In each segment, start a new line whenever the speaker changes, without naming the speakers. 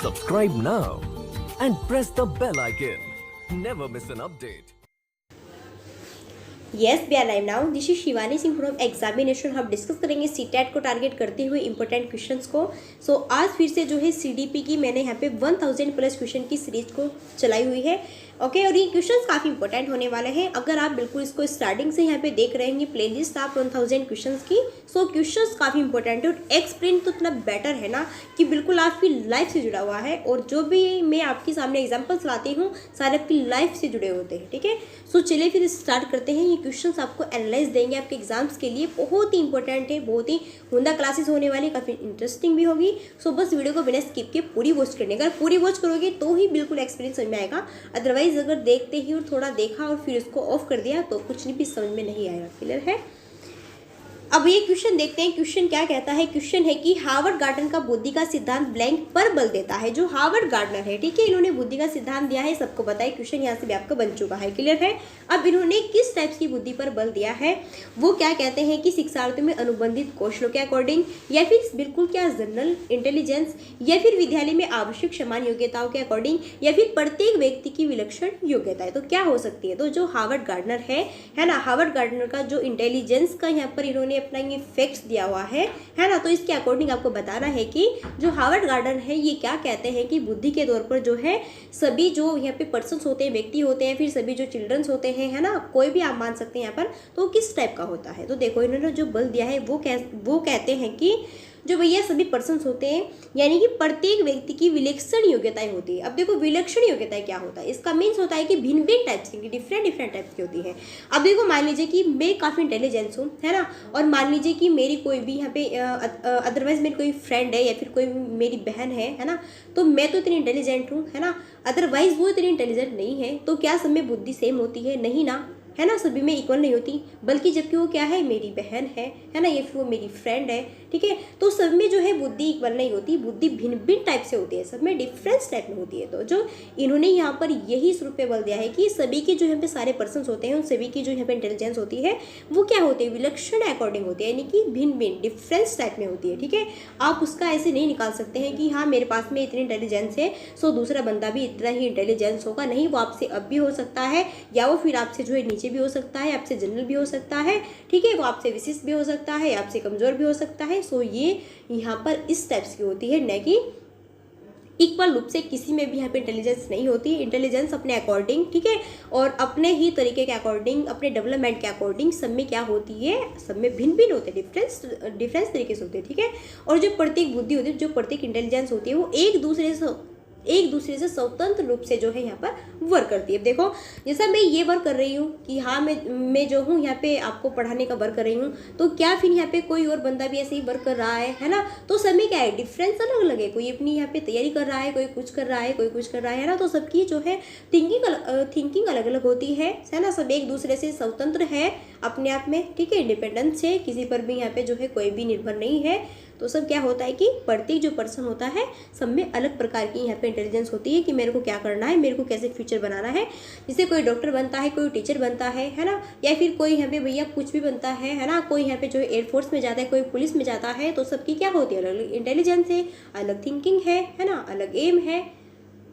Subscribe now and press the bell icon. Never miss an update.
Yes we are live now. This is Shivani Singh from examination. हम discuss करेंगे CTET को target करते हुए important questions को। सो आज फिर से जो है सीडीपी की मैंने यहाँ पे 1000 प्लस क्वेश्चन की सीरीज को चलाई हुई है। ओके और ये क्वेश्चंस काफ़ी इंपॉर्टेंट होने वाले हैं। अगर आप बिल्कुल इसको स्टार्टिंग से यहाँ पे देख रहे हैं प्लेलिस्ट आप 1000 क्वेश्चंस की, सो क्वेश्चंस काफ़ी इंपॉर्टेंट है और एक्सप्लेन तो इतना बेटर है ना कि बिल्कुल आपकी लाइफ से जुड़ा हुआ है। और जो भी मैं आपके सामने एग्जाम्पल्स लाती हूँ सारे आपकी लाइफ से जुड़े होते हैं। ठीक है, सो चलिए फिर स्टार्ट करते हैं। ये क्वेश्चंस आपको एनालाइज देंगे आपके एग्जाम्स के लिए, बहुत ही इंपॉर्टेंट है, बहुत ही उमदा क्लासेस होने वाली, काफ़ी इंटरेस्टिंग भी होगी। सो बस वीडियो को बिना स्किप के पूरी वॉच करने का, पूरी वॉच करोगे तो ही बिल्कुल एक्सपीरियंस समझ में आएगा। अदरवाइज अगर देखते ही और थोड़ा देखा और फिर उसको ऑफ कर दिया तो कुछ भी समझ में नहीं आएगा। क्लियर है? अब ये क्वेश्चन देखते हैं। क्वेश्चन क्या कहता है? क्वेश्चन है कि हार्वर्ड गार्डनर का बुद्धि का सिद्धांत ब्लैंक पर बल देता है। जो हार्वर्ड गार्डनर है, ठीक है, इन्होंने बुद्धि का सिद्धांत दिया है, सबको बताइए। क्वेश्चन यहाँ से भी आपका बन चुका है। क्लियर है? अब इन्होंने किस टाइप की बुद्धि पर बल दिया है? वो क्या कहते हैं कि शिक्षार्थियों में अनुबंधित कौशलों के अकॉर्डिंग, या फिर बिल्कुल क्या जनरल इंटेलिजेंस, या फिर विद्यालय में आवश्यक समान योग्यताओं के अकॉर्डिंग, या फिर प्रत्येक व्यक्ति की विलक्षण योग्यता है। तो क्या हो सकती है? तो जो हार्वर्ड गार्डनर है ना, हार्वर्ड गार्डनर का जो इंटेलिजेंस का यहाँ पर इन्होंने अपना ये फैक्ट्स दिया हुआ है ना, तो इसके अकॉर्डिंग आपको बताना है कि जो हार्वर्ड गार्डनर है ये क्या कहते हैं कि बुद्धि के तौर पर जो है सभी जो यहाँ पे पर्सन्स होते हैं, व्यक्ति होते हैं, फिर सभी जो चिल्ड्रंस होते हैं, है ना, कोई भी आप मान सकते हैं यहाँ पर, तो किस टाइप का होता है? तो देखो इन्होंने जो बल दिया है वो कहते हैं कि जो भैया सभी पर्सन्स होते हैं, यानी कि प्रत्येक व्यक्ति की विलक्षण योग्यताएं होती है। अब देखो विलक्षण योग्यताएं क्या होता है? इसका मीन्स होता है कि भिन्न भिन्न टाइप्स की, डिफरेंट टाइप्स की होती है। अब देखो मान लीजिए कि मैं काफ़ी इंटेलिजेंस हूँ, है ना, और मान लीजिए कि मेरी कोई भी यहाँ पे अदरवाइज मेरी कोई फ्रेंड है या फिर कोई मेरी बहन है ना, तो मैं तो इतनी इंटेलिजेंट हूँ, है ना, अदरवाइज वो इतनी इंटेलिजेंट नहीं है, तो क्या सब में बुद्धि सेम होती है? नहीं ना, है ना, सभी में इक्वल नहीं होती, बल्कि जबकि वो क्या है, मेरी बहन है ना, या फिर वो मेरी फ्रेंड है, ठीक है, तो सब में जो है बुद्धि इक्वल नहीं होती, बुद्धि भिन्न भिन्न टाइप से होती है, सब में डिफरेंस टाइप में होती है। तो जो इन्होंने यहाँ पर यही स्वरूप पे बल दिया है कि सभी के जो यहाँ पे सारे पर्सन्स होते हैं उन सभी की जो यहाँ पे इंटेलिजेंस होती है वो क्या होती है? विलक्षण अकॉर्डिंग होती है, यानी कि भिन्न भिन्न डिफरेंस टाइप में होती है। ठीक है, आप उसका ऐसे नहीं निकाल सकते हैं कि हाँ मेरे पास में इतनी इंटेलिजेंस है सो दूसरा बंदा भी इतना ही इंटेलिजेंस होगा। नहीं, वो आपसे अब भी हो सकता है, या वो फिर आपसे जो है नीचे भी हो सकता है, आपसे जनरल भी हो सकता है, ठीक है, वो आपसे विशिष्ट भी हो सकता है, आपसे कमजोर भी हो सकता है। सो ये यहाँ पर इस टाइप्स की होती है, न कि इक्वल रूप से किसी में भी यहाँ पे इंटेलिजेंस नहीं होती। इंटेलिजेंस अपने अकॉर्डिंग, ठीक है, और अपने ही तरीके के अकॉर्डिंग, अपने डेवलपमेंट के अकॉर्डिंग सब में क्या होती है? सब में भिन्न भिन्न होते हैं, डिफरेंस तरीके से होते हैं। ठीक है, और जो प्रत्येक बुद्धि होती है, जो प्रत्येक इंटेलिजेंस होती है वो एक दूसरे से स्वतंत्र रूप से जो है यहाँ पर वर्क करती है। देखो जैसा मैं ये वर्क कर रही हूँ कि हाँ मैं जो हूँ यहाँ पे आपको पढ़ाने का वर्क कर रही हूँ, तो क्या फिर यहाँ पे कोई और बंदा भी ऐसे ही वर्क कर रहा है ना, तो सब में क्या है? डिफरेंस अलग अलग है। कोई अपनी यहाँ पे तैयारी कर रहा है, कोई कुछ कर रहा है, कोई कुछ कर रहा है ना, तो सबकी जो है थिंकिंग अलग अलग होती है ना, सब एक दूसरे से स्वतंत्र है अपने आप में, ठीक है, इंडिपेंडेंस है, किसी पर भी यहाँ पे जो है कोई भी निर्भर नहीं है। तो सब क्या होता है कि प्रत्येक जो पर्सन होता है सब में अलग प्रकार की यहाँ पे इंटेलिजेंस होती है कि मेरे को क्या करना है, मेरे को कैसे फ्यूचर बनाना है। जैसे कोई डॉक्टर बनता है, कोई टीचर बनता है ना, या फिर कोई यहाँ पे भैया कुछ भी बनता है ना, कोई यहाँ पे जो है एयरफोर्स में जाता है, कोई पुलिस में जाता है, तो सबकी क्या होती है? अलग अलग इंटेलिजेंस है, अलग थिंकिंग है ना, अलग एम है,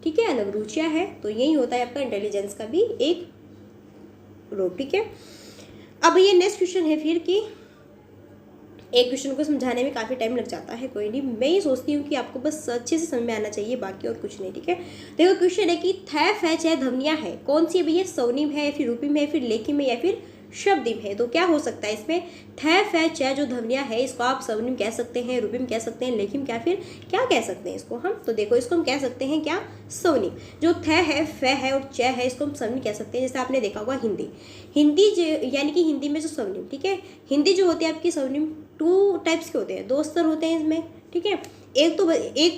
ठीक है, अलग रुचियाँ है। तो यही होता है आपका इंटेलिजेंस का भी एक रोल। ठीक है, अब ये नेक्स्ट क्वेश्चन है फिर कि एक क्वेश्चन को समझाने में काफ़ी टाइम लग जाता है, कोई नहीं, मैं ये सोचती हूँ कि आपको बस अच्छे से समझ में आना चाहिए, बाकी और कुछ नहीं। ठीक है, देखो क्वेश्चन है कि थैफ है चाहे ध्वनिया है, कौन सी है भैया? सौनिम है, फिर रूपिम है, फिर लेखिम है, या फिर शब्दिम है? तो क्या हो सकता है इसमें? थैफ है चाहे जो ध्वनिया है इसको आप सौनिम कह सकते हैं, रूपिम कह सकते हैं, लेखिम क्या फिर क्या कह सकते हैं इसको हम? तो देखो इसको हम कह सकते हैं क्या? सौनिम। जो थ है, फ है और च है इसको हम सौनिम कह सकते हैं। जैसे आपने देखा होगा हिंदी यानी कि हिंदी में जो सौनिम, ठीक है, हिंदी जो होती है आपकी सौनिम 2 टाइप्स के होते हैं, 2 स्तर होते हैं इसमें। ठीक है, एक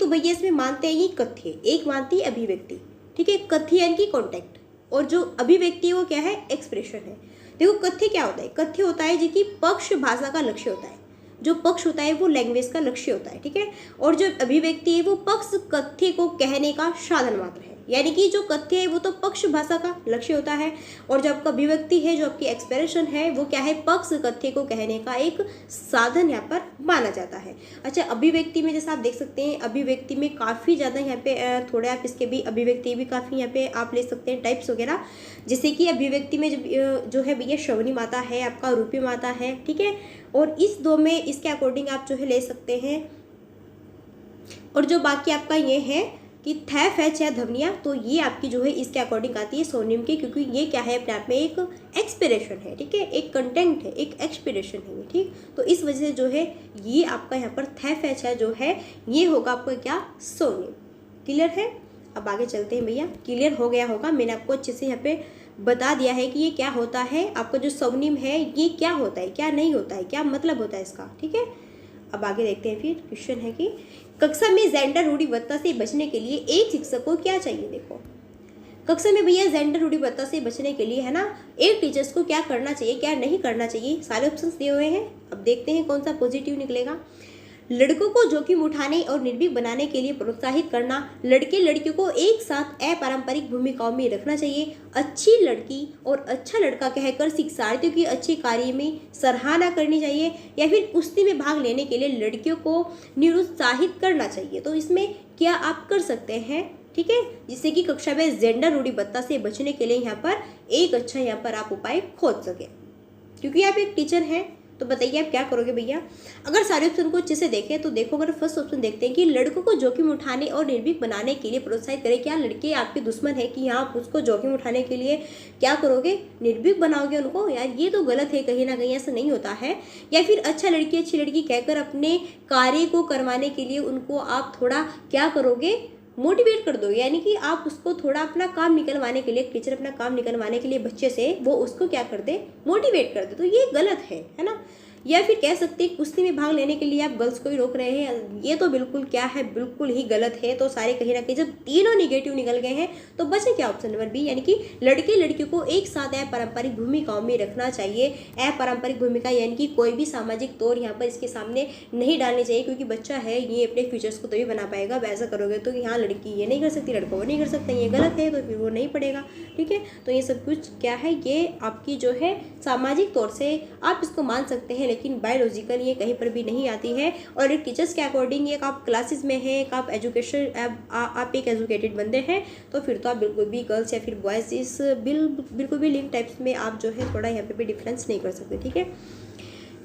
तो भैया इसमें मानते हैं ये कथ्य, एक मानती है अभिव्यक्ति। ठीक है, कथ्य यानी कि कॉन्टेक्ट, और जो अभिव्यक्ति है वो क्या है? एक्सप्रेशन है। देखो कथ्य क्या होता है? कथ्य होता है जो कि पक्ष भाषा का लक्ष्य होता है, जो पक्ष होता है वो लैंग्वेज का लक्ष्य होता है। ठीक है, और जो अभिव्यक्ति है वो पक्ष कथ्य को कहने का साधन मात्र है। यानी कि जो कथ्य है वो तो पक्ष भाषा का लक्ष्य होता है, और जो आपका अभिव्यक्ति है, जो आपकी एक्सप्रेशन है, वो क्या है, पक्ष कथ्य को कहने का एक साधन यहाँ पर माना जाता है। अच्छा, अभिव्यक्ति में जैसे आप देख सकते हैं, अभिव्यक्ति में काफ़ी ज़्यादा यहाँ पे थोड़े आप इसके भी अभिव्यक्ति भी काफ़ी यहाँ पे आप ले सकते हैं टाइप्स वगैरह। जैसे कि अभिव्यक्ति में जो है भैया श्रवणी माता है, आपका रूपी माता है, ठीक है, और इस दो में इसके अकॉर्डिंग आप जो है ले सकते हैं। और जो बाकी आपका ये है कि थ फैच या ध्वनियाँ, तो ये आपकी जो है इसके अकॉर्डिंग आती है सोनिम के, क्योंकि ये क्या है अपने आप में एक एक्सपिरेशन है, ठीक है, एक कंटेंट है, एक एक्सपिरेशन है ये, ठीक। तो इस वजह से जो है ये आपका यहाँ पर थ फैच है जो है ये होगा आपका क्या, सोनिम। क्लियर है। अब आगे चलते हैं भैया, क्लियर हो गया होगा, मैंने आपको अच्छे से यहाँ पे बता दिया है कि ये क्या होता है, आपका जो सोनिम है ये क्या होता है, क्या नहीं होता है, क्या मतलब होता है इसका, ठीक है। अब आगे देखते हैं। फिर क्वेश्चन है कि कक्षा में जेंडर रूढ़िबद्धता से बचने के लिए एक शिक्षक को क्या चाहिए। देखो, कक्षा में भैया जेंडर रूढ़िबद्धता से बचने के लिए है ना, एक टीचर्स को क्या करना चाहिए, क्या नहीं करना चाहिए, सारे ऑप्शंस दिए हुए हैं। अब देखते हैं कौन सा पॉजिटिव निकलेगा। लड़कों को जोखिम उठाने और निर्भीक बनाने के लिए प्रोत्साहित करना, लड़के लड़कियों को एक साथ अपारंपरिक भूमिकाओं में रखना चाहिए, अच्छी लड़की और अच्छा लड़का कहकर शिक्षार्थियों की अच्छे कार्य में सराहना करनी चाहिए, या फिर कुश्ती में भाग लेने के लिए लड़कियों को निरुत्साहित करना चाहिए। तो इसमें क्या आप कर सकते हैं, ठीक है, जिससे कि कक्षा में जेंडर रूढ़िबद्धता से बचने के लिए यहाँ पर एक अच्छा यहाँ पर आप उपाय खोज सके। क्योंकि आप एक टीचर हैं तो बताइए आप क्या करोगे भैया। अगर सारे ऑप्शन को अच्छे से देखें तो देखो, अगर फर्स्ट ऑप्शन देखते हैं कि लड़कों को जोखिम उठाने और निर्भीक बनाने के लिए प्रोत्साहित करें, क्या लड़के आपके दुश्मन है कि आप उसको जोखिम उठाने के लिए क्या करोगे, निर्भीक बनाओगे उनको, यार ये तो गलत है, कहीं ना कहीं ऐसा नहीं होता है। या फिर अच्छा लड़की अच्छी लड़की कहकर अपने कार्य को करवाने के लिए उनको आप थोड़ा क्या करोगे, मोटिवेट कर दो, यानी कि आप उसको थोड़ा अपना काम निकलवाने के लिए, टीचर अपना काम निकलवाने के लिए बच्चे से वो उसको क्या कर दे, मोटिवेट कर दे, तो ये गलत है ना। या फिर कह सकते हैं कुश्ती में भाग लेने के लिए आप गर्ल्स को ही रोक रहे हैं, ये तो बिल्कुल क्या है, बिल्कुल ही गलत है। तो सारे कहीं ना कहीं जब तीनों निगेटिव निकल गए हैं तो बचे क्या, ऑप्शन नंबर बी, यानी कि लड़के लड़कियों को एक साथ अपारंपरिक भूमिकाओं में रखना चाहिए। अपारंपरिक भूमिका यानी कि कोई भी सामाजिक तौर यहाँ पर इसके सामने नहीं डालनी चाहिए, क्योंकि बच्चा है ये अपने फ्यूचर्स को तभी बना पाएगा। वैसा करोगे तो यहाँ लड़की ये नहीं कर सकती, लड़का वो नहीं कर सकता, ये गलत है, तो फिर वो नहीं पढ़ेगा, ठीक है। तो ये सब कुछ क्या है, ये आपकी जो है सामाजिक तौर से आप इसको मान सकते हैं, लेकिन बायोलॉजिकल ये कहीं पर भी नहीं आती है। और एक टीचर्स के अकॉर्डिंग एक आप क्लासेस में हैं, एक आप एजुकेशन आप एक एजुकेटेड बंदे हैं, तो फिर तो आप बिल्कुल भी गर्ल्स या फिर बॉयज़ इस बिल्कुल भी लिंक टाइप्स में आप जो है थोड़ा यहाँ पे भी डिफरेंस नहीं कर सकते, ठीक है।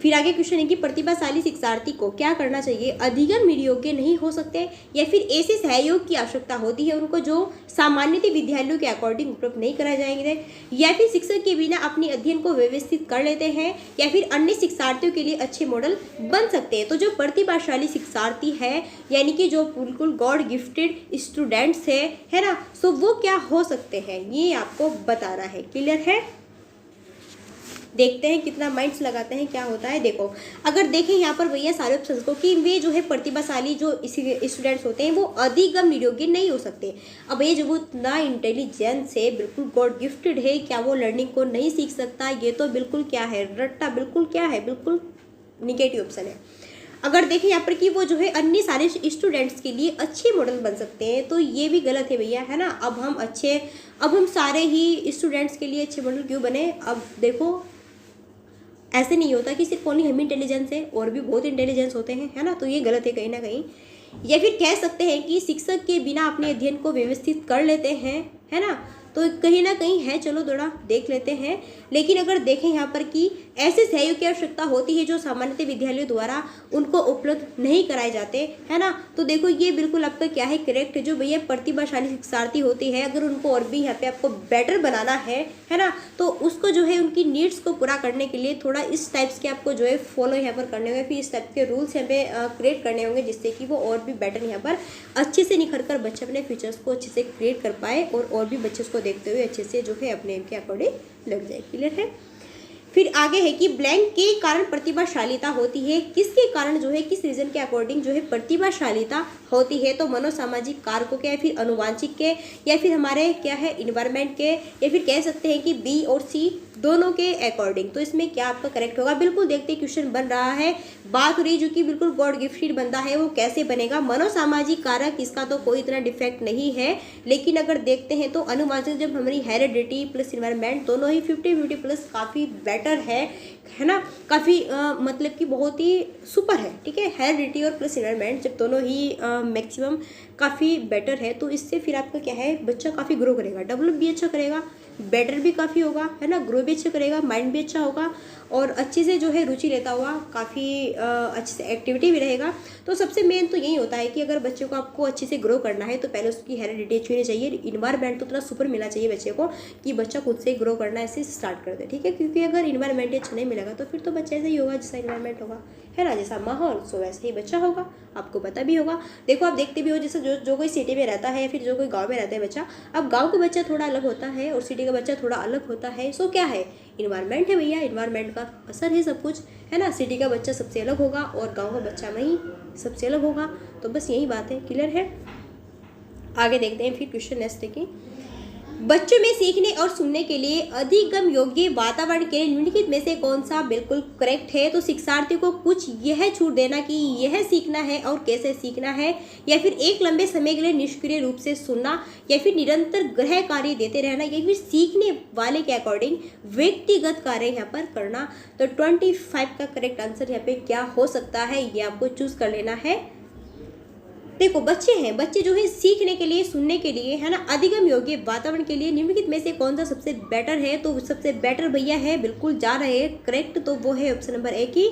फिर आगे क्वेश्चन है कि प्रतिभाशाली शिक्षार्थी को क्या करना चाहिए, अधिगम योग्य नहीं हो सकते, या फिर ऐसे सहयोग की आवश्यकता होती है उनको जो सामान्यतः विद्यालयों के अकॉर्डिंग उपलब्ध नहीं कराए जाएंगे, या फिर शिक्षक के बिना अपने अध्ययन को व्यवस्थित कर लेते हैं, या फिर अन्य शिक्षार्थियों के लिए अच्छे मॉडल बन सकते हैं। तो जो प्रतिभाशाली शिक्षार्थी है, यानी कि जो बिल्कुल गॉड गिफ्टेड स्टूडेंट्स है ना, सो वो क्या हो सकते हैं, ये आपको बताना है। क्लियर है। देखते हैं कितना माइंड्स लगाते हैं, क्या होता है। देखो, अगर देखें यहाँ पर भैया सारे ऑप्शंस को कि वे जो है प्रतिभाशाली जो स्टूडेंट्स होते हैं वो अधिगम योग्य नहीं हो सकते। अब ये जो वो इतना इंटेलिजेंस है, बिल्कुल गॉड गिफ्टेड है, क्या वो लर्निंग को नहीं सीख सकता, ये तो बिल्कुल क्या है, रट्टा, बिल्कुल क्या है, बिल्कुल निगेटिव ऑप्शन है। अगर देखें यहाँ पर कि वो जो है अन्य सारे स्टूडेंट्स के लिए अच्छे मॉडल बन सकते हैं, तो ये भी गलत है भैया, है ना। अब हम सारे ही स्टूडेंट्स के लिए अच्छे मॉडल क्यों बने। अब देखो, ऐसे नहीं होता कि सिर्फ ओनली हम इंटेलिजेंस है, और भी बहुत इंटेलिजेंस होते हैं, है ना। तो ये गलत है कहीं ना कहीं। या फिर कह सकते हैं कि शिक्षक के बिना अपने अध्ययन को व्यवस्थित कर लेते हैं, है ना, तो कहीं ना कहीं है, चलो थोड़ा देख लेते हैं। लेकिन अगर देखें यहाँ पर कि ऐसे सहयोग की आवश्यकता होती है जो सामान्यतः विद्यालयों द्वारा उनको उपलब्ध नहीं कराए जाते, है ना। तो देखो, ये बिल्कुल आपका क्या है, करेक्ट है। जो भैया प्रतिभाशाली शिक्षार्थी होती है, अगर उनको और भी यहाँ पे आपको बेटर बनाना है ना, तो उसको जो है उनकी नीड्स को पूरा करने के लिए थोड़ा इस टाइप्स के आपको जो है फॉलो यहाँ पर करने होंगे, फिर इस टाइप के रूल्स यहाँ पे क्रिएट करने होंगे, जिससे कि वो और भी बेटर यहाँ पर अच्छे से निखर कर बच्चे अपने फ्यूचर्स को अच्छे से क्रिएट कर पाए, और भी बच्चे उसको देखते हुए अच्छे से जो है अपने एम के अकॉर्डिंग लग जाए। क्लियर है। फिर आगे है कि ब्लैंक के कारण प्रतिभाशालीता होती है, किसके कारण जो है, किस रीजन के अकॉर्डिंग जो है प्रतिभाशालीता होती है। तो मनोसामाजिक कारकों के, या फिर अनुवांशिक के, या फिर हमारे क्या है इन्वायरमेंट के, या फिर कह सकते हैं कि बी और सी दोनों के अकॉर्डिंग। तो इसमें क्या आपका करेक्ट होगा, बिल्कुल देखते क्वेश्चन बन रहा है। बात हो रही जो कि बिल्कुल गॉड गिफ्टेड बंदा है वो कैसे बनेगा। मनोसामाजिक कारक इसका तो कोई इतना डिफेक्ट नहीं है, लेकिन अगर देखते हैं तो अनुवांशिक जब हमारी हेरिडिटी प्लस इन्वायरमेंट दोनों ही 50-50 प्लस काफ़ी बेटर है ना, काफ़ी मतलब कि बहुत ही सुपर है, ठीक है। हेरिडिटी और प्लस इन्वायरमेंट जब दोनों ही मैक्सिमम काफ़ी बेटर है तो इससे फिर आपका क्या है, बच्चा काफ़ी ग्रो करेगा, डेवलप भी अच्छा करेगा, बेटर भी काफ़ी होगा, है ना, ग्रो भी अच्छा करेगा, माइंड भी अच्छा होगा और अच्छे से जो है रुचि लेता हुआ काफ़ी अच्छे से एक्टिविटी भी रहेगा। तो सबसे मेन तो यही होता है कि अगर बच्चे को आपको अच्छे से ग्रो करना है तो पहले उसकी हेरिडिटी अच्छी होनी चाहिए, इन्वायरमेंट तो इतना सुपर मिलना चाहिए बच्चे को कि बच्चा खुद से ग्रो करना ऐसे स्टार्ट कर दे, ठीक है। क्योंकि अगर इन्वायरमेंट अच्छा नहीं मिलेगा तो फिर तो बच्चा ऐसा ही होगा जैसा इन्वायरमेंट होगा, है ना, जैसा माहौल सो वैसे ही बच्चा होगा, आपको पता भी होगा। देखो आप देखते भी हो जैसे जो कोई सिटी में रहता है या फिर जो कोई गांव में रहता है बच्चा, अब गांव का बच्चा थोड़ा अलग होता है और सिटी का बच्चा थोड़ा अलग होता है। सो क्या है, इन्वायरमेंट है भैया, इन्वायरमेंट का असर है सब कुछ, है ना। सिटी का बच्चा सबसे अलग होगा और गाँव का बच्चा वहीं सबसे अलग होगा। तो बस यही बात है, क्लियर है। आगे देखते हैं फिर क्वेश्चन नेक्स्ट है कि बच्चों में सीखने और सुनने के लिए अधिगम योग्य वातावरण के लिए निम्नलिखित में से कौन सा बिल्कुल करेक्ट है। तो शिक्षार्थी को कुछ यह छूट देना कि यह सीखना है और कैसे सीखना है, या फिर एक लंबे समय के लिए निष्क्रिय रूप से सुनना, या फिर निरंतर गृह कार्य देते रहना, या फिर सीखने वाले के अकॉर्डिंग व्यक्तिगत कार्य यहाँ पर करना। तो 25 का करेक्ट आंसर यहाँ पे क्या हो सकता है, ये आपको चूज कर लेना है। देखो बच्चे हैं, बच्चे जो है सीखने के लिए, सुनने के लिए, है ना, अधिगम योग्य वातावरण के लिए निम्नलिखित में से कौन सा सबसे बेटर है। तो सबसे बेटर भैया है, बिल्कुल जा रहे हैं करेक्ट, तो वो है ऑप्शन नंबर 1 ही।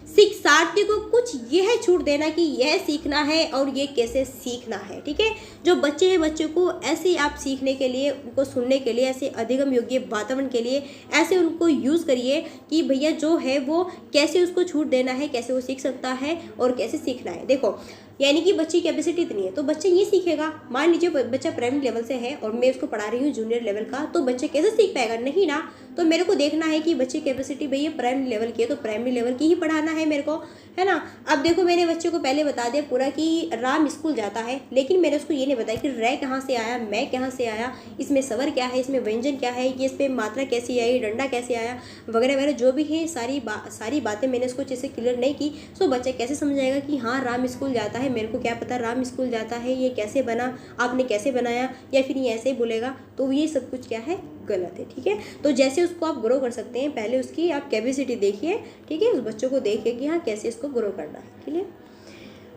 शिक्षार्थी को कुछ यह छूट देना कि यह सीखना है और ये कैसे सीखना है, ठीक है। जो बच्चे हैं बच्चों को ऐसे आप सीखने के लिए, उनको सुनने के लिए, ऐसे अधिगम योग्य वातावरण के लिए ऐसे उनको यूज़ करिए कि भैया जो है वो कैसे उसको छूट देना है, कैसे वो सीख सकता है और कैसे सीखना है। देखो यानी कि बच्चे की कैपेसिटी इतनी है तो बच्चा ये सीखेगा। मान लीजिए बच्चा प्राइमरी लेवल से है और मैं उसको पढ़ा रही हूँ जूनियर लेवल का, तो बच्चे कैसे सीख पाएगा, नहीं ना। तो मेरे को देखना है कि बच्चे की कैपेसिटी भैया प्राइमरी लेवल की है तो प्राइमरी लेवल की ही पढ़ाना है मेरे को, है ना। अब देखो मैंने बच्चे को पहले बता दिया पूरा कि राम स्कूल जाता है, लेकिन मैंने उसको ये नहीं बताया कि रै कहाँ से आया, मैं कहाँ से आया, इसमें स्वर क्या है, इसमें व्यंजन क्या है, ये इसमें मात्रा कैसी आई, डंडा कैसे आया, वगैरह वगैरह जो भी है सारी बातें मैंने उसको जैसे क्लियर नहीं की। सो बच्चा कैसे समझाएगा कि हाँ राम स्कूल जाता है, मेरे को क्या पता राम स्कूल जाता है, ये कैसे बना, आपने कैसे बनाया, या फिर ये ऐसे ही बोलेगा। तो ये सब कुछ क्या है, गलत है, ठीक है। तो जैसे उसको आप ग्रो कर सकते हैं, पहले उसकी आप कैपेसिटी देखिए, ठीक है, उस बच्चों को देखिए कि हाँ कैसे इसको ग्रो करना है, ठीक है।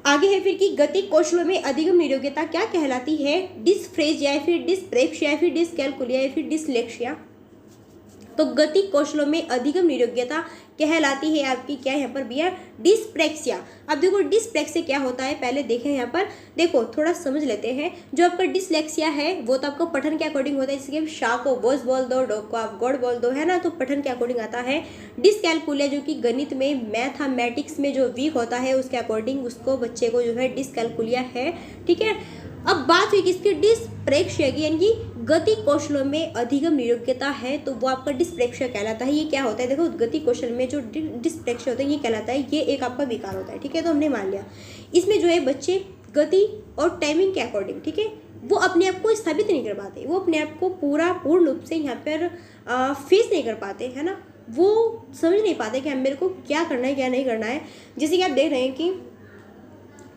आगे है फिर कि गति कौशलों में अधिगम निरोग्यता क्या कहलाती है, डिस्फ्रेजिया या फिर डिस्प्रेक्सिया या फिर डिसकैलकुलिया या फिर डिसलेक्सिया। तो गति कौशलों में अधिगम निरोग्यता कहलाती है आपकी क्या यहाँ पर भैया, डिस्प्रेक्सिया। अब देखो डिस्प्रेक्सिया क्या होता है पहले देखें यहाँ पर, देखो थोड़ा समझ लेते हैं। जो आपका डिसलेक्सिया है वो तो आपको पठन के अकॉर्डिंग होता है, जैसे कि शाह को वॉज बोल दो, डॉग को आप गॉड बोल दो, है ना, तो पठन के अकॉर्डिंग आता है। डिसकैलकुलिया जो कि गणित में मैथमेटिक्स में जो वीक होता है उसके अकॉर्डिंग उसको बच्चे को जो है डिसकैलकुलिया है, ठीक है। अब बात हुई किसकी, डिस्प्रेक्सिया की, यानी कि गति कौशलों में अधिगम निरोग्यता है तो वो आपका डिस्प्रेक्सिया कहलाता है। ये क्या होता है, देखो गति कौशल में जो डिस्प्रेक्सिया होता है ये कहलाता है, ये एक आपका विकार होता है, ठीक है। तो हमने मान लिया इसमें जो है बच्चे गति और टाइमिंग के अकॉर्डिंग, ठीक है, वो अपने आप को स्थापित नहीं कर पाते, वो अपने आप को पूर्ण रूप से यहाँ पर फेस नहीं कर पाते, है ना, वो समझ नहीं पाते कि मेरे को क्या करना है क्या नहीं करना है। जैसे कि आप देख रहे हैं कि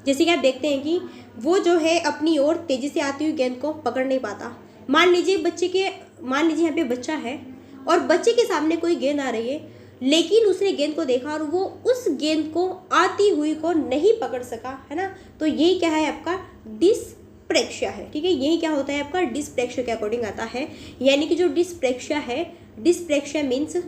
जैसे कि आप देखते हैं कि वो जो है अपनी ओर तेजी से आती हुई गेंद को पकड़ नहीं पाता। मान लीजिए यहाँ पे बच्चा है और बच्चे के सामने कोई गेंद आ रही है, लेकिन उसने गेंद को देखा और वो उस गेंद को आती हुई को नहीं पकड़ सका, है ना। तो यही क्या है आपका डिस्प्रेक्सिया है, ठीक है। यही क्या होता है आपका डिस्प्रेक्सिया के अकॉर्डिंग आता है। यानी कि जो डिस्प्रेक्सिया है, डिस्प्रेक्सिया मीन्स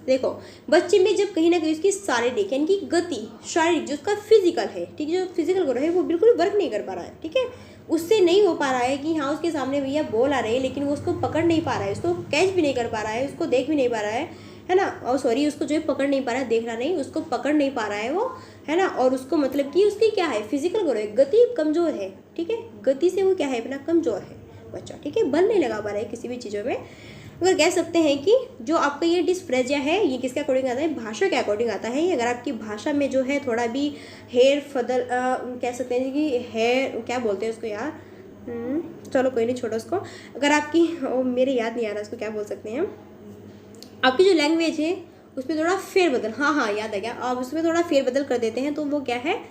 देखो बच्चे में जब कहीं ना कहीं उसकी शारीरिक यानी कि गति, शारीरिक जो उसका फिजिकल है, ठीक है, जो फिजिकल ग्रो है वो बिल्कुल वर्क नहीं कर पा रहा है, ठीक है, उससे नहीं हो पा रहा है कि हाँ उसके सामने भैया बॉल आ रही है लेकिन वो उसको पकड़ नहीं पा रहा है, उसको कैच भी नहीं कर पा रहा है, उसको देख भी नहीं पा रहा है ना, और सॉरी उसको जो है पकड़ नहीं पा रहा है, देखना नहीं, उसको पकड़ नहीं पा रहा है वो, है ना। और उसको मतलब कि उसकी क्या है, फिजिकल ग्रो है, गति कमज़ोर है, ठीक है, गति से वो क्या है अपना कमज़ोर है बच्चा, ठीक है, बल नहीं लगा पा रहा है किसी भी चीज़ों में। अगर कह सकते हैं कि जो आपका ये डिस्प्रेजिया है ये किसके अकॉर्डिंग आता है, भाषा के अकॉर्डिंग आता है। अगर आपकी भाषा में जो है थोड़ा भी हेयर फदल कह सकते हैं कि हेयर क्या बोलते हैं उसको यार, चलो कोई नहीं छोड़ो उसको। अगर आपकी मेरे याद नहीं आ रहा उसको क्या बोल सकते हैं, आपकी जो लैंग्वेज है उसमें थोड़ा फेरबदल, हाँ याद आ गया, आप उसमें थोड़ा फेरबदल कर देते हैं तो वो क्या है,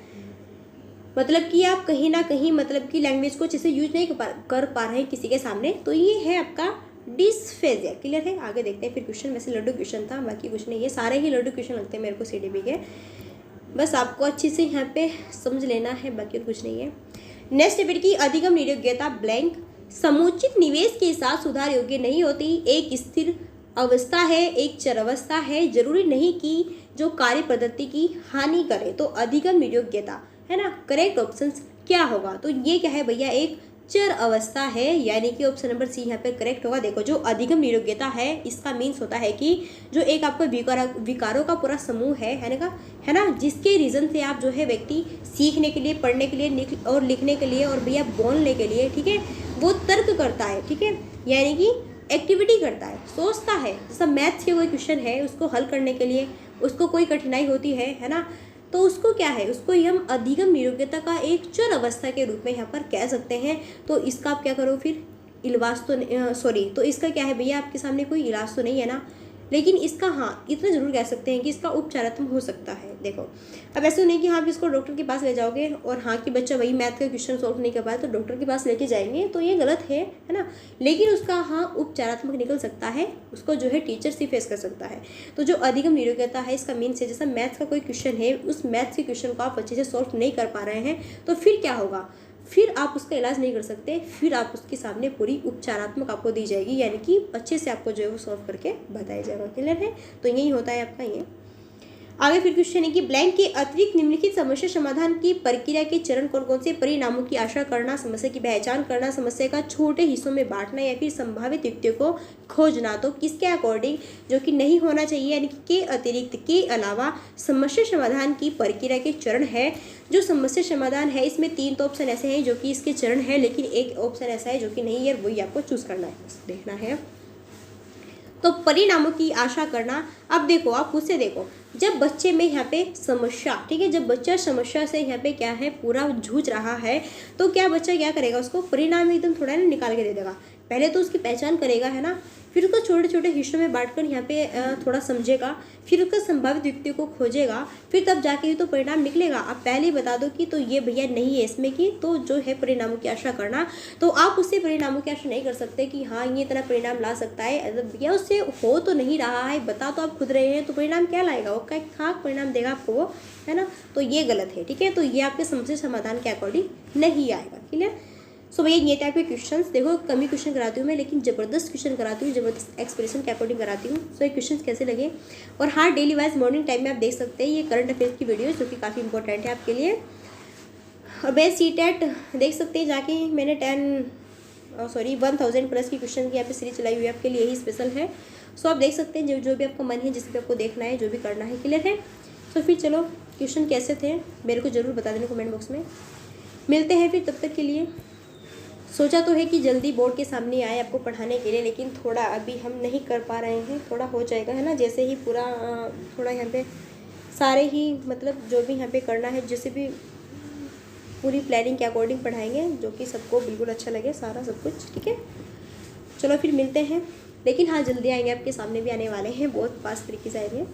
मतलब कि आप कहीं ना कहीं मतलब कि लैंग्वेज को अच्छे से यूज नहीं कर पा रहे हैं किसी के सामने, तो ये है आपका डिस्फेजिया। क्लियर है? आगे देखते हैं फिर क्वेश्चन। वैसे लड्डू क्वेश्चन था, बाकी कुछ नहीं है, सारे ही लड्डू क्वेश्चन लगते हैं मेरे को सीडीपी के, बस आपको अच्छे से यहाँ पे समझ लेना है, बाकी कुछ नहीं है। नेक्स्ट टॉपिक की अधिगम नियोग्यता ब्लैंक समुचित निवेश के साथ सुधार योग्य नहीं होती, एक स्थिर अवस्था है, एक चर अवस्था है, जरूरी नहीं कि जो कार्य पद्धति की हानि करे। तो अधिगम नियोग्यता है ना, करेक्ट ऑप्शन क्या होगा? तो ये क्या है भैया, एक चर अवस्था है, यानी कि ऑप्शन नंबर सी यहाँ पे करेक्ट होगा। देखो जो अधिगम नियोग्यता है इसका मीन्स होता है कि जो एक आपका विकारों का पूरा समूह है ना, जिसके रीजन से आप जो है व्यक्ति सीखने के लिए, पढ़ने के लिए और लिखने के लिए और भैया बोलने के लिए, ठीक है, वो तर्क करता है, ठीक है, यानी कि एक्टिविटी करता है, सोचता है। जैसा मैथ्स के कोई क्वेश्चन है उसको हल करने के लिए उसको कोई कठिनाई होती है ना, तो उसको क्या है, उसको हम अधिगम नियोग्यता का एक चर अवस्था के रूप में यहाँ पर कह सकते हैं। तो इसका आप क्या करो फिर, इलाज तो सॉरी, तो इसका क्या है भैया, आपके सामने कोई इलाज तो नहीं है ना, लेकिन इसका हाँ इतना जरूर कह सकते हैं कि इसका उपचारात्मक हो सकता है। देखो अब ऐसे नहीं कि हाँ आप इसको डॉक्टर के पास ले जाओगे और हाँ कि बच्चा वही मैथ का क्वेश्चन सॉल्व नहीं कर पाया तो डॉक्टर के पास लेके जाएंगे, तो ये गलत है ना, लेकिन उसका हाँ उपचारात्मक निकल सकता है, उसको जो है टीचर से फेस कर सकता है। तो जो अधिगम नियोग्यता है इसका मीन्स है, जैसा मैथ्स का कोई क्वेश्चन है, उस मैथ्स के क्वेश्चन को आप अच्छे से सॉल्व नहीं कर पा रहे हैं तो फिर क्या होगा, फिर आप उसका इलाज नहीं कर सकते, फिर आप उसके सामने पूरी उपचारात्मक आपको दी जाएगी, यानी कि अच्छे से आपको जो है वो सॉल्व करके बताया जाएगा। क्लियर है? तो यही होता है आपका ये। आगे फिर क्वेश्चन है कि ब्लैंक के अतिरिक्त निम्नलिखित समस्या समाधान की प्रक्रिया के चरण कौन कौन से? परिणामों की आशा करना, समस्या की पहचान करना, समस्या का छोटे हिस्सों में बांटना या फिर संभावित युक्तियों को खोजना। तो किसके अकॉर्डिंग जो कि नहीं होना चाहिए, यानी कि के अतिरिक्त, के अलावा समस्या समाधान की प्रक्रिया के चरण है। जो समस्या समाधान है इसमें 3 तो ऑप्शन ऐसे हैं जो कि इसके चरण है, लेकिन एक ऑप्शन ऐसा है जो कि नहीं है, वही आपको चूज करना है, देखना है। तो परिणामों की आशा करना, अब देखो आप खुद से देखो, जब बच्चे में यहाँ पे समस्या, ठीक है, जब बच्चा समस्या से यहाँ पे क्या है पूरा जूझ रहा है, तो क्या बच्चा क्या करेगा, उसको परिणाम एकदम थोड़ा ना निकाल के दे देगा। पहले तो उसकी पहचान करेगा, है ना, फिर उसको छोटे छोटे हिस्सों में बांटकर यहाँ पे थोड़ा समझेगा, फिर उसका संभावित युक्तियों को खोजेगा, फिर तब जाके ही तो परिणाम निकलेगा। आप पहले ही बता दो कि तो ये भैया नहीं है इसमें कि तो जो है परिणामों की आशा करना, तो आप उससे परिणामों की आशा नहीं कर सकते कि हाँ ये इतना परिणाम ला सकता है, भैया उससे हो तो नहीं रहा है, बता तो आप खुद रहे हैं, तो परिणाम क्या लाएगा, वो क्या खाक परिणाम देगा आपको वो, है ना, तो ये गलत है। ठीक है, तो ये आपके समस्या समाधान के अकॉर्डिंग नहीं आएगा। क्लियर? सो भैया ये टाइप के क्वेश्चंस, देखो कम ही क्वेश्चन कराती हूँ मैं, लेकिन ज़बरदस्त क्वेश्चन कराती हूँ, ज़बरदस्त एक्सप्रेशन के अकॉर्डिंग कराती हूँ। सो ये क्वेश्चन कैसे लगे, और हाँ डेली वाइज मॉर्निंग टाइम में आप देख सकते हैं ये करंट अफेयर्स की वीडियो जो कि काफ़ी इंपॉर्टेंट है आपके लिए। और बेस्ट सीटेट देख सकते हैं जाके, मैंने 1000 प्लस की क्वेश्चन की यहाँ पे सीरीज चलाई हुई है आपके लिए, यही स्पेशल है। सो आप देख सकते हैं जो भी आपका मन है, जिस भी आपको देखना है, जो भी करना है। क्लियर है? सो फिर चलो क्वेश्चन कैसे थे मेरे को ज़रूर बता देना कमेंट बॉक्स में। मिलते हैं फिर, तब तक के लिए। सोचा तो है कि जल्दी बोर्ड के सामने आए आपको पढ़ाने के लिए, लेकिन थोड़ा अभी हम नहीं कर पा रहे हैं, थोड़ा हो जाएगा, है ना, जैसे ही पूरा थोड़ा यहाँ पे सारे ही मतलब जो भी यहाँ पे करना है, जैसे भी पूरी प्लानिंग के अकॉर्डिंग पढ़ाएंगे, जो कि सबको बिल्कुल अच्छा लगे सारा सब कुछ। ठीक है, चलो फिर मिलते हैं, लेकिन हाँ जल्दी आएंगे, आपके सामने भी आने वाले हैं, बहुत फास्ट तरीके से आएंगे।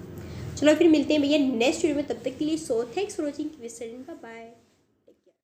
चलो फिर मिलते हैं भैया नेक्स्ट वीडियो में, तब तक के लिए so thanks for watching, bye.